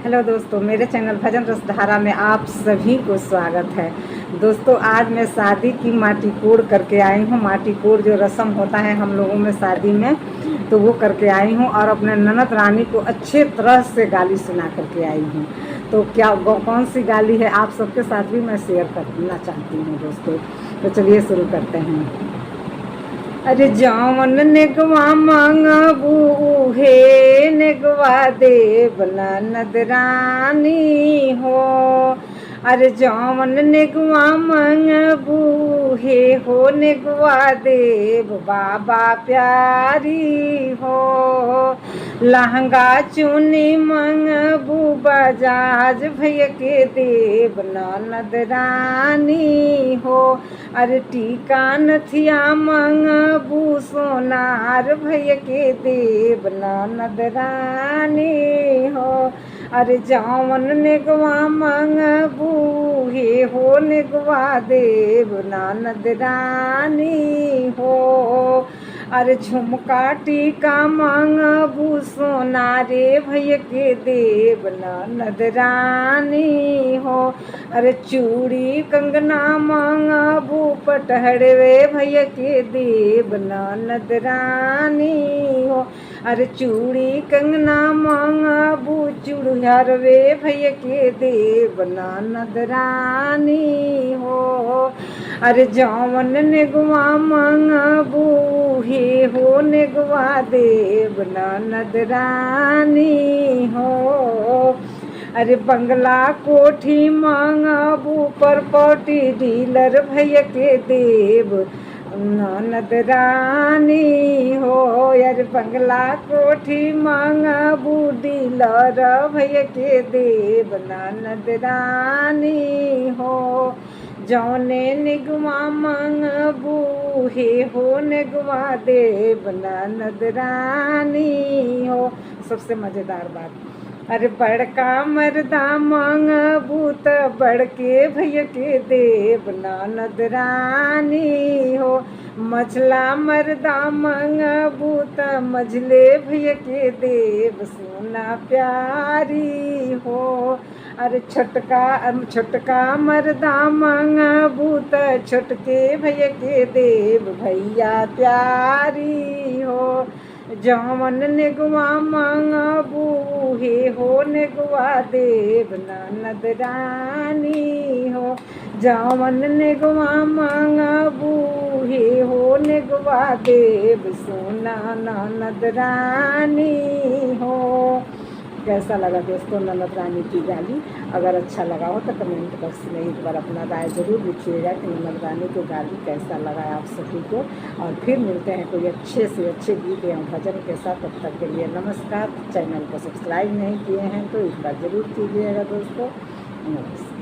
Hello दोस्तों, मेरे channel भजन रसधारा में आप सभी को स्वागत है। दोस्तों, आज मैं शादी की माटी कोड़ करके आई हूँ। माटी कोड़ जो रस्म होता है हम लोगों में शादी में, तो वो करके आई हूँ और अपने ननद रानी को अच्छे तरह से गाली सुना करके आई हूँ। तो क्या कौन सी गाली है आप सबके साथ भी मैं शेयर करना चाहती हूँ दोस्तों। तो चलिए शुरू करते हैं। अरे जौवन नेगवा मांगबू उहे नेगवा देव ननद रानी हो। अरे जौवन नेगवा मांगबू हे हो नेगवा देव बाबा प्यारी हो। लहंगा चुनी मांगबू बजाज भैया के देव ननद रानी हो। अरे टीका नथिया मांगबू सोनार भैया के देव ननद रानी हो। अरे जौवन नेगवा मांगबू हे हो नेगवा देव ननद रानी हो। अरे झुमका टीका मांगबू सोनारे भैया के देव ननद रानी हो। अरे चूड़ी कंगना मांगबू पटहड़वे भैया के देव ननद रानी हो। अरे चूड़ी कंगना मांगबू चूड़हरवे भैया के देव ननद रानी हो। अरे जौवन नेगवा मांगबू हे हो नेगवा देव ननद रानी हो। अरे बंगला कोठी मांगबू प्रॉपर्टी डीलर भैया के देव ननद रानी हो। यार बंगला कोठी मांगबू डीलर भैया के देव ननद रानी हो। जौने निगवा मांगबू हे हो नेगवा देव ननद रानी हो। सबसे मज़ेदार बात, अरे बड़का मर्दा मांगबू त बड़के भैया के देव ननद रानी हो। मझला मर्दा मांगबू त मझले भैया के देव सोना प्यारी हो। अरे छोटका मर्दा मांगबू त छोटके भैया के देव भैया प्यारी हो। जौवन नेगवा मांगबू हे हो नेगवा देव ननद रानी हो। जौवन नेगवा मांगबू हे हो नेगवा देव सोना ननद रानी हो। कैसा लगा दोस्तों ननद रानी की गाली? अगर अच्छा लगा हो तो कमेंट बॉक्स में एक बार अपना राय ज़रूर लिखिएगा कि ननद रानी की गाली कैसा लगा आप सभी को। और फिर मिलते हैं कोई अच्छे से अच्छे गीत एवं भजन के साथ। तब तक के लिए नमस्कार। चैनल को सब्सक्राइब नहीं किए हैं तो इस बार ज़रूर कीजिएगा दोस्तों। नमस्कार।